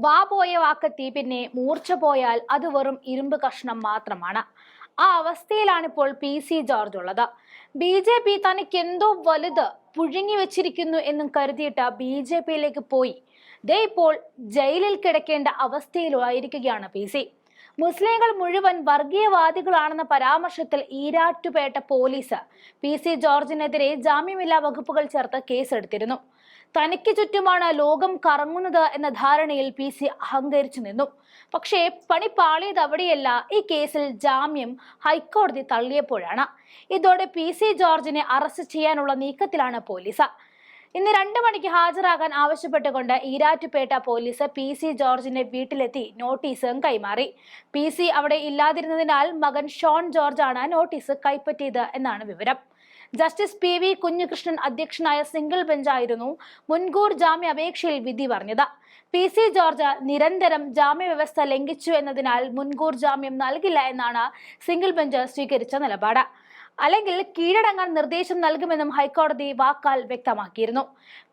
വാ പോയ വാക്കെത്തി പിന്നെ മൂർച്ച പോയാൽ അത് വെറും ഇരുമ്പ് കഷ്ണം മാത്രമാണ്. ആ അവസ്ഥയിലാണിപ്പോൾ PC ജോർജ് ഉള്ളത്. BJP തനിക്ക് എന്തോ വലുത് പുഴുങ്ങി വെച്ചിരിക്കുന്നു എന്നും കരുതിയിട്ട് BJPയിലേക്ക് പോയി ദേ ഇപ്പോൾ ജയിലിൽ കിടക്കേണ്ട അവസ്ഥയിലായിരിക്കുകയാണ് PC. മുസ്ലിങ്ങൾ മുഴുവൻ വർഗീയവാദികളാണെന്ന പരാമർശത്തിൽ ഈരാറ്റുപേട്ട പോലീസ് PC ജോർജിനെതിരെ ജാമ്യമില്ലാ വകുപ്പുകൾ ചേർത്ത് കേസെടുത്തിരുന്നു. തനിക്ക് ചുറ്റുമാണ് ലോകം കറങ്ങുന്നത് എന്ന ധാരണയിൽ PC അഹങ്കരിച്ചു നിന്നു. പക്ഷേ പണി പാളിയത് അവിടെയല്ല. ഈ കേസിൽ ജാമ്യം ഹൈക്കോടതി തള്ളിയപ്പോഴാണ്. ഇതോടെ PC ജോർജിനെ അറസ്റ്റ് ചെയ്യാനുള്ള നീക്കത്തിലാണ് പോലീസ്. ഇന്ന് 2 മണിക്ക് ഹാജരാകാൻ ആവശ്യപ്പെട്ടുകൊണ്ട് ഈരാറ്റുപേട്ട പോലീസ് PC ജോർജിന്റെ വീട്ടിലെത്തി നോട്ടീസും കൈമാറി. PC അവിടെ ഇല്ലാതിരുന്നതിനാൽ മകൻ ഷോൺ ജോർജാണ് നോട്ടീസ് കൈപ്പറ്റിയത് എന്നാണ് വിവരം. ജസ്റ്റിസ് PV കുഞ്ഞികൃഷ്ണൻ അധ്യക്ഷനായ സിംഗിൾ ബെഞ്ചായിരുന്നു മുൻകൂർ ജാമ്യ അപേക്ഷയിൽ വിധി പറഞ്ഞത്. PC ജോർജ് നിരന്തരം ജാമ്യവ്യവസ്ഥ ലംഘിച്ചു എന്നതിനാൽ മുൻകൂർ ജാമ്യം നൽകില്ല എന്നാണ് സിംഗിൾ ബെഞ്ച് സ്വീകരിച്ച നിലപാട്. അല്ലെങ്കിൽ കീഴടങ്ങാൻ നിർദ്ദേശം നൽകുമെന്നും ഹൈക്കോടതി വാക്കാൽ വ്യക്തമാക്കിയിരുന്നു.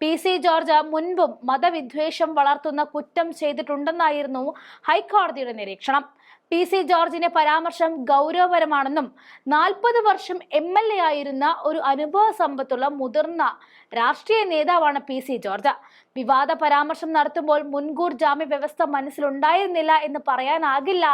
PC ജോർജ് മുൻപും മതവിദ്വേഷം വളർത്തുന്ന കുറ്റം ചെയ്തിട്ടുണ്ടെന്നായിരുന്നു ഹൈക്കോടതിയുടെ നിരീക്ഷണം. PC ജോർജിന്റെ പരാമർശം ഗൗരവപരമാണെന്നും 40 വർഷം MLA ആയിരുന്ന ഒരു അനുഭവ സമ്പത്തുള്ള മുതിർന്ന രാഷ്ട്രീയ നേതാവാണ് PC ജോർജ്. വിവാദ പരാമർശം നടത്തുമ്പോൾ മുൻകൂർ ജാമ്യ വ്യവസ്ഥ മനസ്സിലുണ്ടായിരുന്നില്ല എന്ന് പറയാനാകില്ല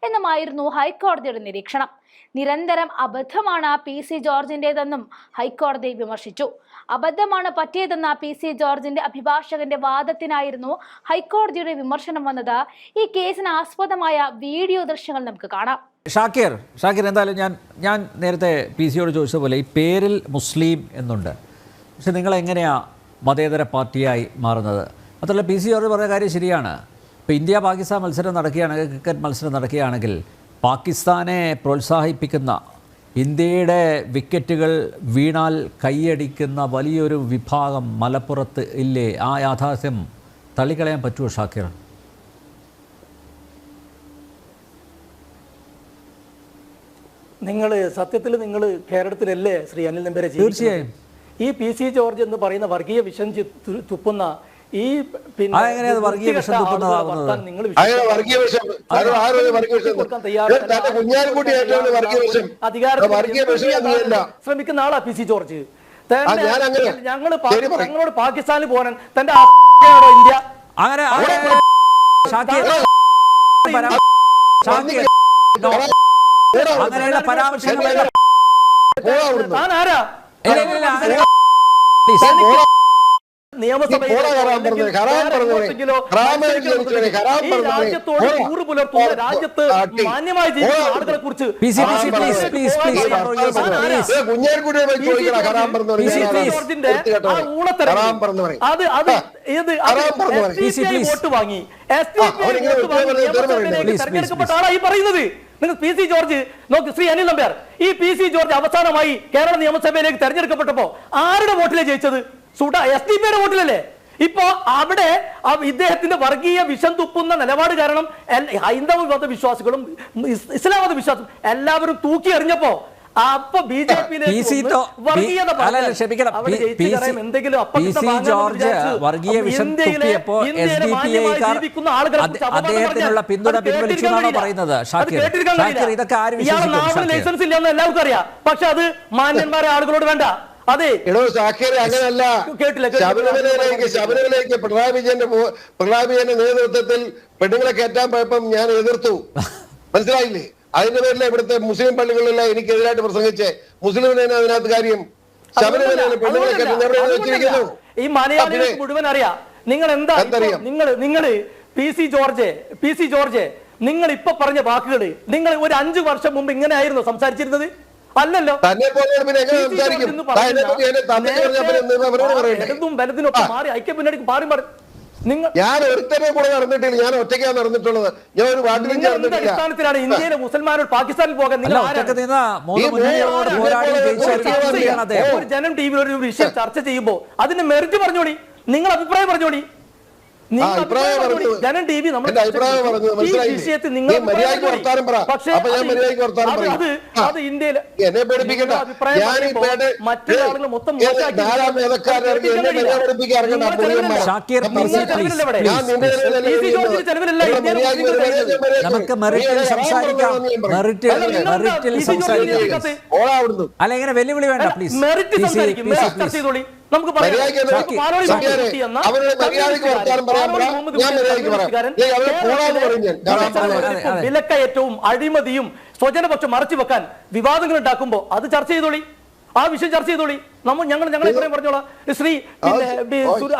എന്നുമായിരുന്നു ഹൈക്കോടതിയുടെ നിരീക്ഷണം. നിരന്തരം അബദ്ധമാണ് PC ജോർജിന്റേതെന്നും ഹൈക്കോടതി വിമർശിച്ചു. അബദ്ധമാണ് പറ്റിയതെന്ന PC ജോർജിന്റെ അഭിഭാഷകന്റെ വാദത്തിനായിരുന്നു ഹൈക്കോടതിയുടെ വിമർശനം വന്നത്. ഈ കേസിന് ആസ്പദമായ വീഡിയോ ദൃശ്യങ്ങൾ നമുക്ക് കാണാം. ഷാക്കിർ എന്തായാലും ഞാൻ നേരത്തെ PCയോട് ചോദിച്ചതുപോലെ ഈ പേരിൽ മുസ്ലിം എന്നുണ്ട്, പക്ഷെ നിങ്ങൾ എങ്ങനെയാ മതേതര പാർട്ടിയായി മാറുന്നത്? മാത്രമല്ല PC ജോർജ് പറഞ്ഞ കാര്യം ശരിയാണ്. ഇപ്പോൾ ഇന്ത്യ പാകിസ്ഥാൻ മത്സരം നടക്കുകയാണെങ്കിൽ, ക്രിക്കറ്റ് മത്സരം നടക്കുകയാണെങ്കിൽ പാകിസ്ഥാനെ പ്രോത്സാഹിപ്പിക്കുന്ന, ഇന്ത്യയുടെ വിക്കറ്റുകൾ വീണാൽ കൈയടിക്കുന്ന വലിയൊരു വിഭാഗം മലപ്പുറത്ത് ഇല്ലേ? ആ യാഥാർത്ഥ്യം തള്ളിക്കളയാൻ പറ്റുമോ ഷാക്കിർ? സത്യത്തിൽ നിങ്ങൾ കേരളത്തിലല്ലേ ശ്രീ അനിൽ നമ്പ്യാരെ? തീർച്ചയായും. ഈ PC ജോർജ് എന്ന് പറയുന്ന വർഗീയ വിഷം തുപ്പുന്ന ഈ ശ്രമിക്കുന്ന ആളാ PC ജോർജ്. ഞങ്ങളോട് പാകിസ്ഥാനിൽ പോകാൻ തന്റെ ഇന്ത്യ അങ്ങനെയുള്ള പരാമർശങ്ങൾ നിയമസഭയിൽ രാജ്യത്ത് മാന്യമായി ജീവിക്കുന്ന ആളുകളെ കുറിച്ച് വോട്ട് വാങ്ങി തെരഞ്ഞെടുക്കപ്പെട്ട ആളായി പറയുന്നത്. നിങ്ങൾ PC ജോർജ് നോക്ക് ശ്രീ അനിൽ നമ്പ്യാർ, ഈ PC ജോർജ് അവസാനമായി കേരള നിയമസഭയിലേക്ക് തെരഞ്ഞെടുക്കപ്പെട്ടപ്പോൾ ആരുടെ വോട്ടിലെ ജയിച്ചത്? SDP വോട്ടിലല്ലേ? ഇപ്പോ അവിടെ ഇദ്ദേഹത്തിന്റെ വർഗീയ വിഷം തുപ്പുന്ന നിലപാട് കാരണം ഹൈന്ദവ മത വിശ്വാസികളും ഇസ്ലാം മത വിശ്വാസം എല്ലാവരും തൂക്കി എറിഞ്ഞപ്പോ അപ്പൊ BJPയിലേക്ക് ലൈസൻസ് ഇല്ലെന്ന് എല്ലാവർക്കും അറിയാം. പക്ഷെ അത് മാന്യന്മാരെ ആളുകളോട് വേണ്ട. അതെ അങ്ങനല്ല. ശബരിമലയിലേക്ക് പിണറായി വിജയന്റെ നേതൃത്വത്തിൽ പെണ്ണുങ്ങളെ കയറ്റാൻ പോയപ്പം ഞാൻ എതിർത്തു. മനസ്സിലായില്ലേ? അതിന്റെ പേരിൽ ഇവിടുത്തെ മുസ്ലിം പള്ളികളിലെല്ലാം എനിക്കെതിരായിട്ട് പ്രസംഗിച്ചേ. മുസ്ലിമിനെ അതിനകത്ത് കാര്യം ശബരിമലയിൽ പെണ്ണുങ്ങളെ കയറ്റുന്നു. ഈ മലയാളികൾക്ക് മുഴുവൻ അറിയാം. നിങ്ങൾ എന്താ നിങ്ങൾ PC ജോർജ് നിങ്ങൾ ഇപ്പൊ പറഞ്ഞ വാക്കുകൾ നിങ്ങൾ ഒരു 5 വർഷം മുമ്പ് ഇങ്ങനെ ആയിരുന്നു സംസാരിച്ചിരുന്നത്? അല്ലല്ലോ. വലതിനൊക്കെ മാറി ഐക്യ പിന്നണിക്ക് മാറി ഞാൻ ഒരുത്തനെ കൂടെ നടന്നിട്ടില്ല, ഞാൻ ഒറ്റയ്ക്കാണ് നടന്നിട്ടുള്ളത്. ഞാൻ ഒരു അടിസ്ഥാനത്തിലാണ് ഇന്ത്യയിലെ മുസൽമാനോട് പാകിസ്ഥാനിൽ പോകാൻ ഒരു ജനം TV ഒരു വിഷയം ചർച്ച ചെയ്യുമ്പോ അതിന്റെ മെറിറ്റ് പറഞ്ഞോളി, നിങ്ങൾ അഭിപ്രായം പറഞ്ഞോളി. അഭിപ്രായം പറഞ്ഞു. ജനം ടി വി എന്റെ അഭിപ്രായം പറഞ്ഞു, മനസ്സിലായില്ലേ? മര്യാദയ്ക്ക് വർത്താനം പറ. അപ്പൊ ഞാൻ മര്യാദയ്ക്ക് വർത്താനം പറയും. അത് ഇന്ത്യയിൽ എന്നെ പേടിപ്പിക്കണ്ട. ഞാൻ ഈ മറ്റുള്ള മൊത്തം ധാരാളം വേദക്കാരൻ എന്നെ പഠിപ്പിക്കാൻ ഇറങ്ങണ്ട. നമുക്ക് മെറിറ്റിൽ സംസാരിക്കാം. അല്ല, ഇങ്ങനെ വെല്ലുവിളി വേണ്ട പ്ലീസ്. നമുക്ക് വിലക്കയറ്റവും അഴിമതിയും സ്വജനപക്ഷം മറച്ചു വെക്കാൻ വിവാദങ്ങൾ ഉണ്ടാക്കുമ്പോ അത് ചർച്ച ചെയ്തോളി, ആ വിഷയം ചർച്ച ചെയ്തോളി. ഞങ്ങൾ അഭിപ്രായം പറഞ്ഞോളാം. ശ്രീ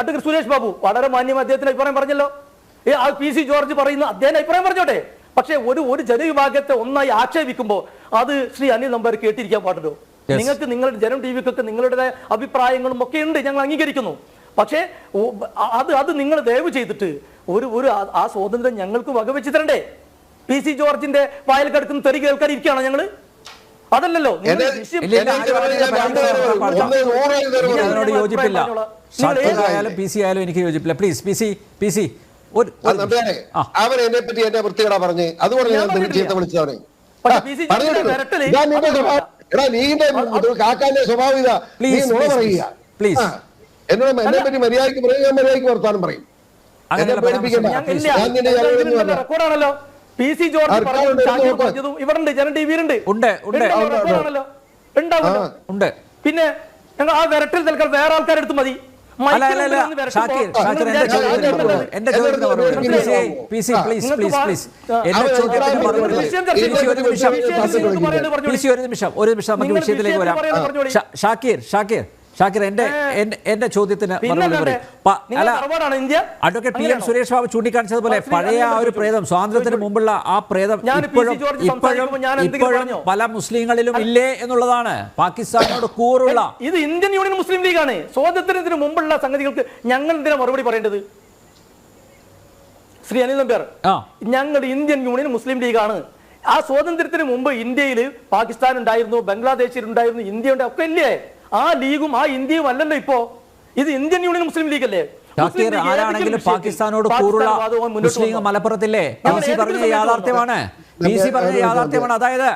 അഡ്വക്കേറ്റ് സുരേഷ് ബാബു വളരെ മാന്യം അദ്ദേഹത്തിന് അഭിപ്രായം പറഞ്ഞല്ലോ. PC ജോർജ് പറയുന്ന അദ്ദേഹം അഭിപ്രായം പറഞ്ഞോട്ടെ. പക്ഷേ ഒരു ജനവിഭാഗത്തെ ഒന്നായി ആക്ഷേപിക്കുമ്പോ അത് ശ്രീ അനിൽ നമ്പ്യാർ കേട്ടിരിക്കാൻ പാടുള്ളൂ. നിങ്ങൾക്ക് നിങ്ങളുടെ ജനം ടി വിക്കൊക്കെ നിങ്ങളുടെ അഭിപ്രായങ്ങളും ഒക്കെ ഉണ്ട്, ഞങ്ങൾ അംഗീകരിക്കുന്നു. പക്ഷേ അത് നിങ്ങൾ ദയവ് ചെയ്തിട്ട് ഒരു ആ സ്വാതന്ത്ര്യം ഞങ്ങൾക്ക് വകവെച്ച് തരണ്ടേ? PC ജോർജിന്റെ വായിൽ കിടക്കുന്ന തെറി കേൾക്കാൻ ഇരിക്കുകയാണോ ഞങ്ങള്? അതല്ലല്ലോ. അതിനോട് യോജിപ്പില്ല. ഷാക്കിറായാലും PC ആയാലും എനിക്ക് യോജിപ്പില്ല. പ്ലീസ് PC അവൻ എന്നെ പറ്റി എന്നെ വൃത്തികേടാ പറഞ്ഞ്, അതുകൊണ്ട് ഞാൻ ചീത്ത വിളിച്ചവനെ. എടാ നീന്റെ കാക്കാന്റെ സ്വഭാവം ഇതാ, നീ നുണ പറയുക. എന്നോട് എന്നെ പറ്റി മര്യാദയ്ക്ക് പറയും, ഞാൻ മര്യാദയ്ക്ക് വർത്താനം പറയും. എന്നെ പേടിപ്പിക്കണ്ട. റെക്കോർഡാണല്ലോ PC ജോർജ് പറഞ്ഞതും ഇവിടെ ജനം ടി വിയിലുണ്ട്. ഉണ്ട്. പിന്നെ ഞങ്ങൾ ആ വിരട്ടിൽ തൽക്കാലം വേറെ ആൾക്കാരെടുത്ത് മതി. ഷാക്കിർ എന്റെ ചോദ്യത്തിന് അഡ്വക്കേറ്റ് PM സുരേഷ് ബാബു ചൂണ്ടിക്കാണിച്ചതുപോലെ പഴയ ആ ഒരു പ്രേതം, സ്വാതന്ത്ര്യത്തിന് മുമ്പുള്ള ആ പ്രേതം ഇപ്പോഴും പല മുസ്ലിങ്ങളിലും ഇല്ലേ എന്നുള്ളതാണ് പാകിസ്ഥാനോട് കൂറുള്ള. ഇത് ഇന്ത്യൻ യൂണിയൻ മുസ്ലിം ലീഗാണ്. സ്വാതന്ത്ര്യത്തിന് മുമ്പുള്ള സംഗതികൾക്ക് ഞങ്ങൾ എന്തിനാ മറുപടി പറയേണ്ടത്? ശ്രീ അനിൽ നമ്പ്യാർ, ഞങ്ങൾ ഇന്ത്യൻ യൂണിയൻ മുസ്ലിം ലീഗാണ്. ആ സ്വാതന്ത്ര്യത്തിന് മുമ്പ് ഇന്ത്യയിൽ പാകിസ്ഥാൻ ഉണ്ടായിരുന്നു, ബംഗ്ലാദേശിൽ ഉണ്ടായിരുന്നു, ഇന്ത്യ ഉണ്ട്, ഒക്കെ ഇല്ലേ? ആ ലീഗും ആ ഇന്ത്യയും അല്ലല്ലോ ഇപ്പോ. ഇത് ഇന്ത്യൻ യൂണിയൻ മുസ്ലിം ലീഗ് അല്ലേ? ആരാണെങ്കിലും പാകിസ്ഥാനോട് കൂറുള്ള മുസ്ലിം മലപ്പുറത്തില്ലേ? PC പറഞ്ഞ യാഥാർത്ഥ്യമാണ്. അതായത്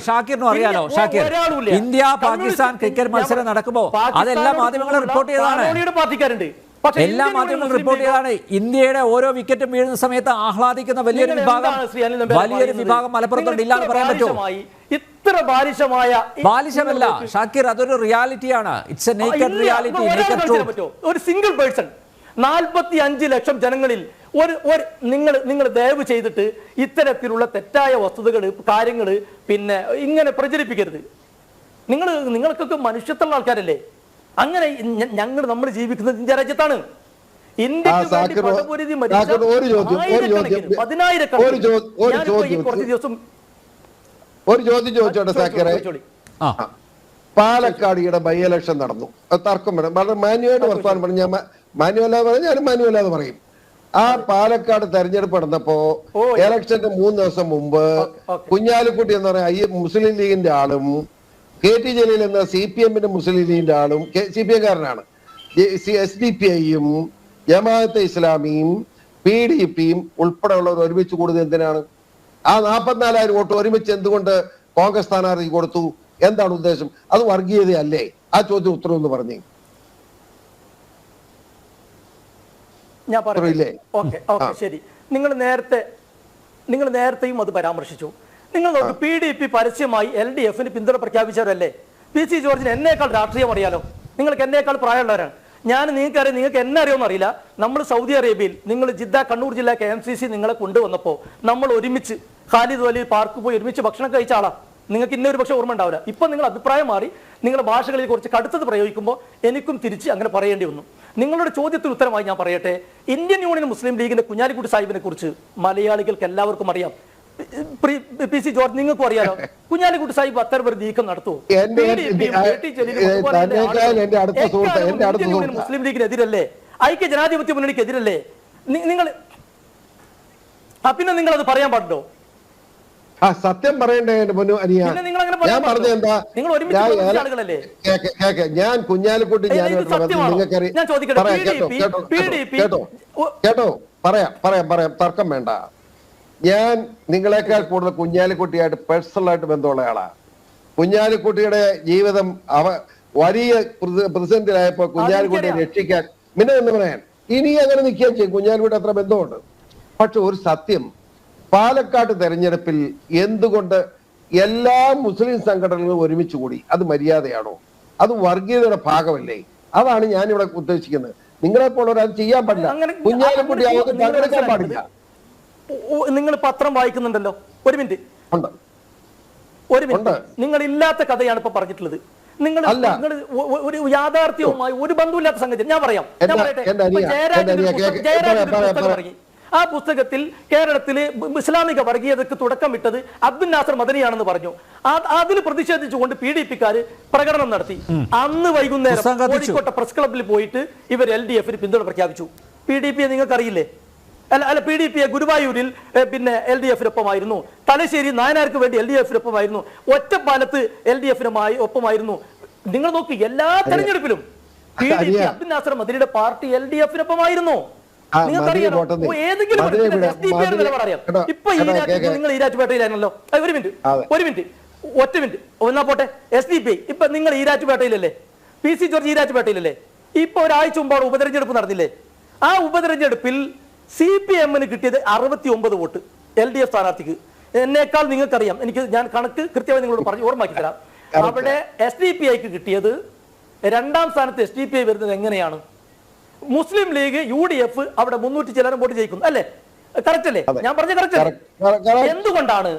ഷാക്കിറിനും അറിയാലോ. ഷാക്കിർ, ഇന്ത്യ പാകിസ്ഥാൻ ക്രിക്കറ്റ് മത്സരം നടക്കുമ്പോ അതെല്ലാം മാധ്യമങ്ങളും റിപ്പോർട്ട് ചെയ്തതാണ്. എല്ലാ മാധ്യമങ്ങളും റിപ്പോർട്ട് ചെയ്താണ്. ഇന്ത്യയുടെ ഓരോ വിക്കറ്റും വീഴുന്ന സമയത്ത് ആഹ്ലാദിക്കുന്ന വലിയൊരു വിഭാഗം മലപ്പുറത്തുണ്ട്. ഇല്ലാന്ന് പറയാൻ പറ്റുമോ? ഇത്ര ബാലിശമല്ല ഷാക്കിർ, അതൊരു റിയാലിറ്റിയാണ്. It's a naked reality, naked truth. ഒരു സിംഗിൾ പേഴ്സൺ 45 ലക്ഷം ജനങ്ങളിൽ നിങ്ങൾ ദയവ് ചെയ്തിട്ട് ഇത്തരത്തിലുള്ള തെറ്റായ വസ്തുതകൾ കാര്യങ്ങൾ പിന്നെ ഇങ്ങനെ പ്രചരിപ്പിക്കരുത്. നിങ്ങൾക്കൊക്കെ മനുഷ്യത്തുള്ള ആൾക്കാരല്ലേ? അങ്ങനെ നമ്മൾ ജീവിക്കുന്നത് ഇന്ത്യ രാജ്യത്താണ്. ഒരു ചോദ്യം ചോദിച്ചോട്ടെ സാക്കിറെ. പാലക്കാടിയുടെ ബൈ ഇലക്ഷൻ നടന്നു, തർക്കം വേണം, വളരെ മാന്യമായിട്ട് വർത്താനം പറഞ്ഞു. ഞാൻ മാന്യമല്ലാതെ പറയും, ഞാനും മാന്യമല്ലാതെ പറയും. ആ പാലക്കാട് തെരഞ്ഞെടുപ്പ് നടന്നപ്പോ ഇലക്ഷന്റെ 3 ദിവസം മുമ്പ് കുഞ്ഞാലിക്കുട്ടി എന്ന് പറയുന്ന മുസ്ലിം ലീഗിന്റെ ആളും KT ജലീൽ എന്ന CPM-ന്റെ മുസ്ലിം ലീഗിന്റെ ആളും CPM-കാരനാണ്, SDPI-യും ജമാഅത്തെ ഇസ്ലാമിയും PDP-യും ഉൾപ്പെടെയുള്ളവർ ഒരുമിച്ച് കൂടുന്നത് എന്തിനാണ്? ആ 44,000 വോട്ട് ഒരുമിച്ച് എന്തുകൊണ്ട് കോൺഗ്രസ് സ്ഥാനാർത്ഥിക്ക് കൊടുത്തു? എന്താണ് ഉദ്ദേശം? അത് വർഗീയതയല്ലേ? ആ ചോദ്യം ഉത്തരം എന്ന് പറഞ്ഞേ. ഞാൻ പറഞ്ഞില്ലേ? ശരി. നിങ്ങൾ നേരത്തെയും അത് പരാമർശിച്ചു. നിങ്ങൾ നോക്ക്, PDP പരസ്യമായി LDF-ന് പിന്തുണ പ്രഖ്യാപിച്ചവരല്ലേ? PC ജോർജിന് എന്നേക്കാൾ രാഷ്ട്രീയം അറിയാലോ. നിങ്ങൾക്ക് എന്നേക്കാൾ പ്രായമുള്ളവരാണ്. നിങ്ങൾക്കറിയാം, നിങ്ങൾക്ക് എന്നെ അറിയുമെന്ന് അറിയില്ല. നമ്മൾ സൗദി അറേബ്യയിൽ നിങ്ങൾ ജിദ്ദ കണ്ണൂർ ജില്ലാ KMCC നിങ്ങളെ കൊണ്ടുവന്നപ്പോൾ നമ്മൾ ഒരുമിച്ച് ഖാലിദ് വലി പാർക്ക് പോയി ഒരുമിച്ച് ഭക്ഷണം കഴിച്ച ആളാ. നിങ്ങൾക്ക് ഇന്നൊരു പക്ഷേ ഓർമ്മ ഉണ്ടാവില്ല. ഇപ്പൊ നിങ്ങൾ അഭിപ്രായം മാറി നിങ്ങളുടെ ഭാഷകളിൽ കുറച്ച് കടുത്തത് പ്രയോഗിക്കുമ്പോൾ എനിക്കും തിരിച്ച് അങ്ങനെ പറയേണ്ടി വന്നു. നിങ്ങളുടെ ചോദ്യത്തിന് ഉത്തരമായി ഞാൻ പറയട്ടെ. ഇന്ത്യൻ യൂണിയൻ മുസ്ലിം ലീഗിന്റെ കുഞ്ഞാലിക്കുട്ടി സാഹിബിനെ കുറിച്ച് മലയാളികൾക്ക് എല്ലാവർക്കും അറിയാം. PC ജോർജ് നിങ്ങൾക്കും അറിയാലോ. കുഞ്ഞാലിക്കുട്ടി സാഹിബ് അത്തരം ഒരു നീക്കം നടത്തുമോ? മുസ്ലിം ലീഗിനെതിരല്ലേ? ഐക്യ ജനാധിപത്യ മുന്നണിക്കെതിരല്ലേ? പിന്നെ നിങ്ങൾ അത് പറയാൻ പാടുണ്ടോ? സത്യം പറയണ്ടേ എന്റെ പൊന്നു അനിയ? പിന്നെ നിങ്ങൾ അങ്ങനെ ഞാൻ പറഞ്ഞ എന്താ, നിങ്ങൾ ഒരുമിച്ച് പ്രവർത്തിച്ച ആളുകളല്ലേ? ഞാൻ കുഞ്ഞാലിക്കുട്ടി ഞാൻ ചോദിക്കട്ടെ, കേട്ടോ പറയാം തർക്കം വേണ്ട. ഞാൻ നിങ്ങളെക്കാൾ കൂടുതൽ കുഞ്ഞാലിക്കുട്ടിയായിട്ട് പേഴ്സണലായിട്ട് ബന്ധമുള്ള ആളാ. കുഞ്ഞാലിക്കുട്ടിയുടെ ജീവിതം വലിയ പ്രതിസന്ധിയിലായപ്പോ കുഞ്ഞാലിക്കുട്ടിയെ രക്ഷിക്കാൻ പിന്നെ എന്ന് പറയാൻ ഇനി അങ്ങനെ നിൽക്കുകയും ചെയ്യും. കുഞ്ഞാലിക്കുട്ടി അത്ര ബന്ധമുണ്ട്. പക്ഷെ ഒരു സത്യം, പാലക്കാട് തെരഞ്ഞെടുപ്പിൽ എന്തുകൊണ്ട് എല്ലാ മുസ്ലിം സംഘടനകളും ഒരുമിച്ച് കൂടി? അത് മര്യാദയാണോ? അത് വർഗീയതയുടെ ഭാഗമല്ലേ? അതാണ് ഞാൻ ഇവിടെ ഉദ്ദേശിക്കുന്നത്. നിങ്ങളെപ്പോഴുള്ള അത് ചെയ്യാൻ പാടില്ല. കുഞ്ഞാലിക്കുട്ടി അവർക്ക് പങ്കെടുക്കാൻ പാടില്ല. നിങ്ങൾ പത്രം വായിക്കുന്നുണ്ടല്ലോ, ഒരു മിനിറ്റ്. നിങ്ങൾ ഇല്ലാത്ത കഥയാണ് ഇപ്പൊ പറഞ്ഞിട്ടുള്ളത്. നിങ്ങൾ ഒരു യാഥാർത്ഥ്യവുമായി ഒരു ബന്ധമില്ലാത്ത സംഗതി ഞാൻ പറയാം. ആ പുസ്തകത്തിൽ കേരളത്തില് ഇസ്ലാമിക വർഗീയതയ്ക്ക് തുടക്കമിട്ടത് അബ്ദുൽ നാസർ മദനിയാണെന്ന് പറഞ്ഞു. അതിൽ പ്രതിഷേധിച്ചുകൊണ്ട് PDP-ക്കാര് പ്രകടനം നടത്തി. അന്ന് വൈകുന്നേരം കോഴിക്കോട്ടെ പ്രസ് ക്ലബിൽ പോയിട്ട് ഇവർ LDF-ന് പിന്തുണ പ്രഖ്യാപിച്ചു. PDP-യെ നിങ്ങൾക്കറിയില്ലേ? അല്ല PDP-യെ ഗുരുവായൂരിൽ പിന്നെ LDF-നൊപ്പമായിരുന്നു, തലശ്ശേരി നായനാർക്ക് വേണ്ടി LDF-നൊപ്പമായിരുന്നു, ഒറ്റപ്പാലത്ത് LDF-നുമായി ഒപ്പമായിരുന്നു. നിങ്ങൾ നോക്കി, എല്ലാ തെരഞ്ഞെടുപ്പിലും PDP അബ്ദുൽ നാസർ മദനിയുടെ പാർട്ടി LDF-നൊപ്പമായിരുന്നു. നിങ്ങൾക്കറിയാം ഏതെങ്കിലും ഇപ്പൊ നിങ്ങൾ ഈരാറ്റുപേട്ടയിലായിരുന്നല്ലോ. ഒരു മിനിറ്റ് ഒറ്റ മിനിറ്റ് ഒന്നാ പോട്ടെ. SDPI ഇപ്പൊ നിങ്ങൾ ഈരാറ്റുപേട്ടയിലല്ലേ? PC George ഈരാറ്റുപേട്ടയിലല്ലേ? ഇപ്പൊ ഒരാഴ്ച മുമ്പാണ് ഉപതെരഞ്ഞെടുപ്പ് നടന്നില്ലേ? ആ ഉപതെരഞ്ഞെടുപ്പിൽ CPM-ന് കിട്ടിയത് 69 വോട്ട് LDF സ്ഥാനാർത്ഥിക്ക്. എന്നേക്കാൾ നിങ്ങൾക്കറിയാം, ഞാൻ കണക്ക് കൃത്യമായി നിങ്ങളോട് പറഞ്ഞു ഓർമ്മാക്കി തരാം. അവിടെ SDPI-ക്ക് കിട്ടിയത്, രണ്ടാം സ്ഥാനത്ത് SDPI വരുന്നത് എങ്ങനെയാണ്? മുസ്ലിം ലീഗ് UDF അവിടെ 300 ചിലരം വോട്ട് ജയിക്കുന്നു അല്ലേ? കറക്റ്റ് അല്ലേ? ഞാൻ പറഞ്ഞ കറക്റ്റ് അല്ലേ? എന്തുകൊണ്ടാണ്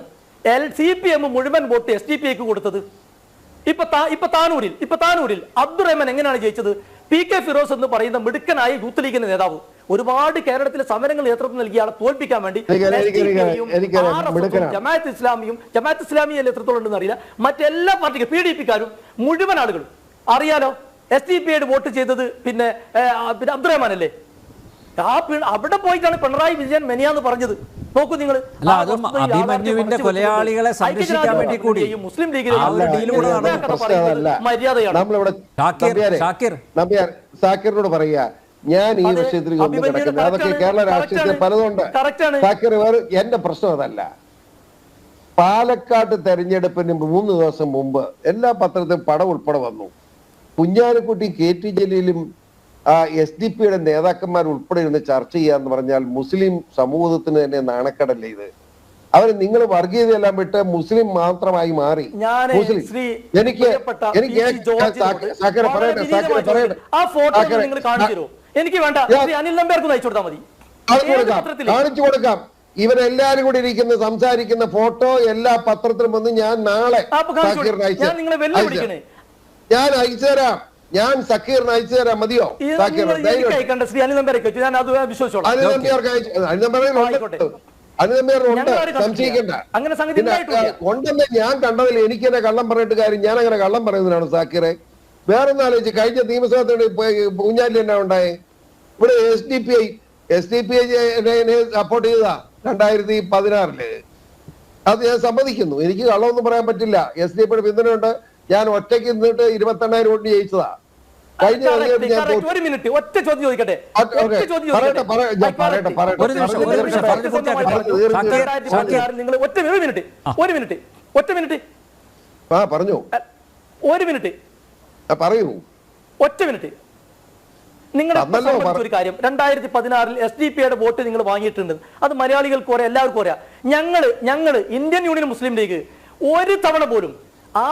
CPM മുഴുവൻ വോട്ട് SDPI-ക്ക് കൊടുത്തത്? ഇപ്പൊ താനൂരിൽ അബ്ദുറഹ്മാൻ എങ്ങനെയാണ് ജയിച്ചത്? PK ഫിറോസ് എന്ന് പറയുന്ന മിടുക്കനായ യൂത്ത് ലീഗിന്റെ നേതാവ് ഒരുപാട് കേരളത്തിലെ സമരങ്ങൾ നേതൃത്വം നൽകിയ ആളെ തോൽപ്പിക്കാൻ വേണ്ടി ജമാഅത്ത് ഇസ്ലാമിയെ എത്രത്തോളം ഉണ്ടെന്ന് അറിയില്ല, മറ്റെല്ലാ പാർട്ടിക്കും PDP-ക്കാരും മുഴുവൻ ആളുകളും അറിയാലോ. SDPI-യുടെ വോട്ട് ചെയ്തത് പിന്നെ അബ്ദുറഹ്മാൻ അല്ലേ? അവിടെ പോയിട്ടാണ് പിണറായി വിജയൻ മെനിയാന്ന് പറഞ്ഞത്. നോക്കൂ നിങ്ങൾ, അഭിമന്യുവിന്റെ കൊലയാളികളെ സംരക്ഷിക്കാൻ വേണ്ടി കൂടി മുസ്ലിം ലീഗിലെ സാക്കിറിനോട് പറയാ, ഞാൻ ഈ വിഷയത്തിൽ അതൊക്കെ കേരള രാഷ്ട്രീയത്തിൽ പലതുണ്ട്. സാക്കിർ എന്റെ പ്രശ്നം അതല്ല. പാലക്കാട് തെരഞ്ഞെടുപ്പിന് 3 ദിവസം മുമ്പ് എല്ലാ പത്രത്തിലും പടം ഉൾപ്പെടെ വന്നു. കുഞ്ഞാലിക്കുട്ടി KT ജലീലും SDP-യുടെ നേതാക്കന്മാർ ഉൾപ്പെടെ ഇരുന്ന് ചർച്ച ചെയ്യാന്ന് പറഞ്ഞാൽ മുസ്ലിം സമൂഹത്തിന് തന്നെ നാണക്കേടല്ലേ ഇത്? അവര് നിങ്ങൾ വർഗീയതയെല്ലാം വിട്ട് മുസ്ലിം മാത്രമായി മാറി. എനിക്ക് വേണ്ട, അനിൽ നമ്പ്യാർക്ക് അയച്ചു കൊടുത്താൽ മതി, കാണിച്ചു കൊടുക്കാം. ഇവരെല്ലാരും കൂടി ഇരിക്കുന്ന സംസാരിക്കുന്ന ഫോട്ടോ എല്ലാ പത്രത്തിലും വന്ന് ഞാൻ നാളെ ഞാൻ അയച്ചു തരാം. ഞാൻ സക്കീറിന് അയച്ചു തരാം. മതിയോ? സംശയിക്കണ്ട. ഉണ്ടെന്ന് ഞാൻ കണ്ടതിൽ എനിക്ക് തന്നെ കള്ളം പറഞ്ഞിട്ട് കാര്യം. ഞാൻ അങ്ങനെ കള്ളം പറയുന്നതിനാണ് സാക്കിറെ. വേറൊന്നും ആലോചിച്ച് കഴിഞ്ഞ നിയമസഭാ പൂഞ്ഞാലിൽ എന്നാ ഉണ്ടായേ? ഇവിടെ SDPI സപ്പോർട്ട് ചെയ്തതാ 2016. അത് ഞാൻ സമ്മതിക്കുന്നു. എനിക്ക് കള്ളമൊന്നും പറയാൻ പറ്റില്ല. SDP-യുടെ പിന്തുണയുണ്ട്. ഞാൻ ഒറ്റയ്ക്ക് നിന്നിട്ട് 28,000 വോട്ട് ജയിച്ചതാ. കഴിഞ്ഞ ഒരു മിനിറ്റ് ഒറ്റ ചോദ്യം ചോദിക്കട്ടെ. നിങ്ങൾ നിങ്ങളുടെ ഒരു കാര്യം, 2016 SDP-യുടെ വോട്ട് നിങ്ങൾ വാങ്ങിയിട്ടുണ്ട്. അത് മലയാളികൾക്ക് അറിയാം, എല്ലാവർക്കും അറിയാം. ഞങ്ങള് ഇന്ത്യൻ യൂണിയൻ മുസ്ലിം ലീഗ് ഒരു തവണ പോലും ആ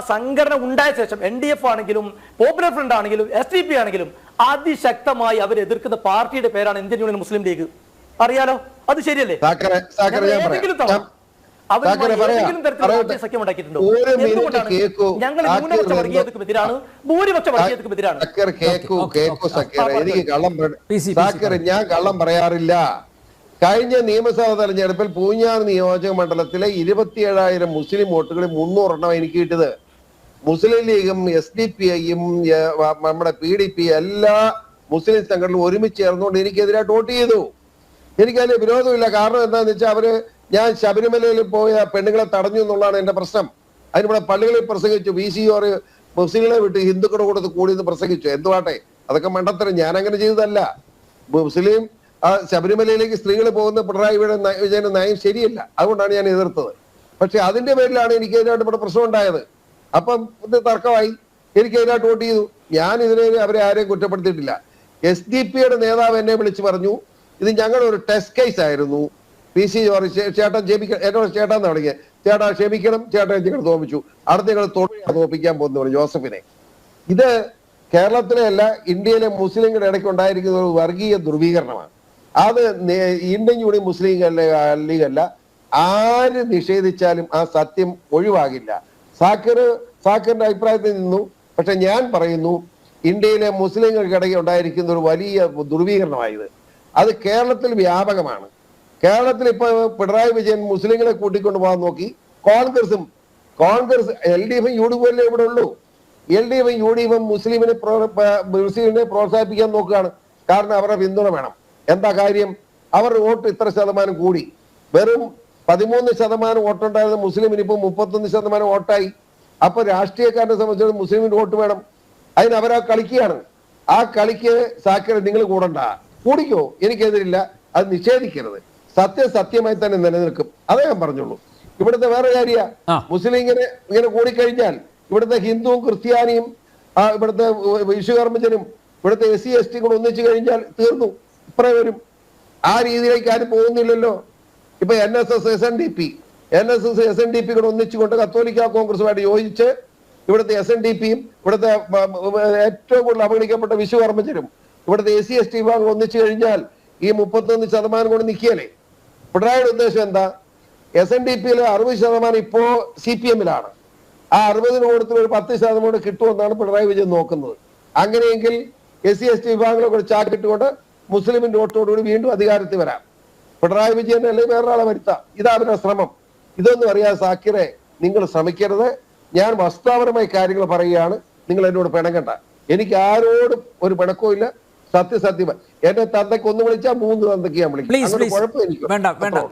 സംഘടന ഉണ്ടായ ശേഷം NDF ആണെങ്കിലും പോപ്പുലർ ഫ്രണ്ട് ആണെങ്കിലും SDP ആണെങ്കിലും അതിശക്തമായി അവർ എതിർക്കുന്ന പാർട്ടിയുടെ പേരാണ് ഇന്ത്യൻ യൂണിയൻ മുസ്ലിം ലീഗ്. അറിയാലോ, അത് ശരിയല്ലേ? സഖ്യം ഉണ്ടാക്കിയിട്ടുണ്ടോ? ഞങ്ങൾ ന്യൂനപക്ഷ വർഗീയതയ്ക്കും എതിരാണ്, ഭൂരിപക്ഷ വർഗീയതയ്ക്കും എതിരാണ്. ഞാൻ കള്ളം പറയാറില്ല. കഴിഞ്ഞ നിയമസഭാ തെരഞ്ഞെടുപ്പിൽ പൂഞ്ഞാർ നിയോജക മണ്ഡലത്തിലെ 27,000 മുസ്ലിം വോട്ടുകളിൽ 300 എനിക്ക് കിട്ടിയത്. മുസ്ലിം ലീഗും SDP-യും നമ്മുടെ PDP എല്ലാ മുസ്ലിം സംഘടനകളും ഒരുമിച്ച് ചേർന്നുകൊണ്ട് എനിക്കെതിരായിട്ട് വോട്ട് ചെയ്തു. എനിക്കതിൽ വിരോധമില്ല. കാരണം എന്താണെന്ന് വെച്ചാൽ അവര് ഞാൻ ശബരിമലയിൽ പോയ പെണ്ണുങ്ങളെ തടഞ്ഞു എന്നുള്ളതാണ് എന്റെ പ്രശ്നം. അതിനിവിടെ പള്ളികളിൽ പ്രസംഗിച്ചു, VCOR മുസ്ലിങ്ങളെ വിട്ട് ഹിന്ദുക്കളുടെ കൂടെ കൂടിയെന്ന് പ്രസംഗിച്ചു. എന്തുവാട്ടെ, അതൊക്കെ മണ്ടത്തരം. ഞാൻ അങ്ങനെ ചെയ്തതല്ല. മുസ്ലിം ശബരിമലയിലേക്ക് സ്ത്രീകൾ പോകുന്ന പിണറായി വിജയന്റെ നയം ശരിയല്ല, അതുകൊണ്ടാണ് ഞാൻ എതിർത്തത്. പക്ഷെ അതിന്റെ പേരിലാണ് എനിക്കെതിരായിട്ട് ഇവിടെ പ്രശ്നം ഉണ്ടായത്. അപ്പം ഇത് തർക്കമായി, എനിക്കെതിരായിട്ട് വോട്ട് ചെയ്തു. ഞാൻ ഇതിനെ അവരെ ആരെയും കുറ്റപ്പെടുത്തിയിട്ടില്ല. SDP നേതാവ് എന്നെ വിളിച്ച് പറഞ്ഞു, ഇത് ഞങ്ങളുടെ ഒരു ടെസ്റ്റ് കേസ് ആയിരുന്നു. PC ജോർജ് ചേട്ടൻ ക്ഷമിക്കണം, എന്നോട് ചേട്ടാന്ന് തുടങ്ങിയ ചേട്ടാ ക്ഷമിക്കണം, ചേട്ടൻ ഞങ്ങൾ തോന്നിച്ചു, അടുത്ത ഞങ്ങൾ തോൽപ്പിക്കാൻ പോകുന്നു പറഞ്ഞു ജോസഫിനെ. ഇത് കേരളത്തിലെ അല്ല, ഇന്ത്യയിലെ മുസ്ലിങ്ങളുടെ ഇടയ്ക്ക് ഉണ്ടായിരിക്കുന്ന ഒരു വർഗീയ ധ്രുവീകരണമാണ്. അത് ഇന്ത്യൻ യൂണിയൻ മുസ്ലിം ലീഗല്ല, ആര് നിഷേധിച്ചാലും ആ സത്യം ഒഴിവാകില്ല. സാക്കിറിന്റെ അഭിപ്രായത്തിൽ നിന്നു. പക്ഷെ ഞാൻ പറയുന്നു, ഇന്ത്യയിലെ മുസ്ലിങ്ങൾക്കിടയിൽ ഉണ്ടായിരിക്കുന്ന ഒരു വലിയ ധ്രുവീകരണമായത്. അത് കേരളത്തിൽ വ്യാപകമാണ്. കേരളത്തിൽ ഇപ്പൊ പിണറായി വിജയൻ മുസ്ലിങ്ങളെ കൂട്ടിക്കൊണ്ട് പോകാൻ നോക്കി. കോൺഗ്രസ് LDF UDF അല്ലേ ഇവിടെ ഉള്ളൂ. LDF UDF മുസ്ലിമിനെ പ്രോത്സാഹിപ്പിക്കാൻ നോക്കുകയാണ്. കാരണം അവരുടെ പിന്തുണ വേണം. എന്താ കാര്യം? അവരുടെ വോട്ട് ഇത്ര ശതമാനം കൂടി. വെറും 13% വോട്ടുണ്ടായിരുന്ന മുസ്ലിമിന് ഇപ്പൊ 31% വോട്ടായി. അപ്പൊ രാഷ്ട്രീയക്കാരനെ സംബന്ധിച്ചിടത്തോളം മുസ്ലിമിന് വോട്ട് വേണം. അതിന് അവരാ കളിക്കുകയാണ്. ആ കളിക്ക് സാക്കിർ നിങ്ങൾ കൂടണ്ട, കൂടിക്കോ, എനിക്കെതിരില്ല, അത് നിഷേധിക്കരുത്. സത്യമായി തന്നെ നിലനിൽക്കും. അതേ ഞാൻ പറഞ്ഞുള്ളൂ. ഇവിടുത്തെ വേറെ കാര്യ, മുസ്ലിം ഇങ്ങനെ കൂടിക്കഴിഞ്ഞാൽ ഇവിടുത്തെ ഹിന്ദുവും ക്രിസ്ത്യാനിയും ഇവിടുത്തെ വിശ്വകർമ്മജനും ഇവിടുത്തെ SC ST കൂടെ ഒന്നിച്ചു കഴിഞ്ഞാൽ തീർന്നു. ഇപ്പറേ വരും. ആ രീതിയിലേക്ക് ആരും പോകുന്നില്ലല്ലോ. ഇപ്പൊ NSS SNDP കൂടെ ഒന്നിച്ചുകൊണ്ട് കത്തോലിക്ക കോൺഗ്രസുമായിട്ട് യോജിച്ച് ഇവിടുത്തെ SNDPയും ഇവിടുത്തെ ഏറ്റവും കൂടുതൽ അവഗണിക്കപ്പെട്ട വിശ്വകർമ്മജനും ഇവിടുത്തെ SC ST വിഭാഗങ്ങൾ ഒന്നിച്ചു കഴിഞ്ഞാൽ ഈ 31% കൊണ്ട് നിൽക്കിയല്ലേ? പിണറായിയുടെ ഉദ്ദേശം എന്താ? SNDPയിൽ 60% ഇപ്പോ CPM-ലാണ്. ആ 60 കൊടുത്തിൽ ഒരു 10% കൂടെ കിട്ടുമെന്നാണ് പിണറായി വിജയൻ നോക്കുന്നത്. അങ്ങനെയെങ്കിൽ SC ST വിഭാഗങ്ങളെ കൂടെ ചാക്കിട്ടുകൊണ്ട് മുസ്ലിമിന്റെ വോട്ടോടുകൂടി വീണ്ടും അധികാരത്തിൽ വരാം. പിണറായി വിജയൻ അല്ലെങ്കിൽ വേറൊരാളെ വരുത്താം. ഇതാ അവരുടെ ശ്രമം. ഇതൊന്നും അറിയാതെ സാക്കിറെ നിങ്ങൾ ശ്രമിക്കരുത്. ഞാൻ വസ്തുതാപരമായ കാര്യങ്ങൾ പറയുകയാണ്. നിങ്ങൾ എന്നോട് പിണങ്ങണ്ട. എനിക്ക് ആരോടും ഒരു പിണക്കവും ഇല്ല. സത്യം. എന്റെ തന്തയ്ക്ക് ഒന്ന് വിളിച്ചാൽ 3 തന്തയ്ക്ക് ഞാൻ വിളിക്കും. കുഴപ്പം എനിക്ക് വേണ്ട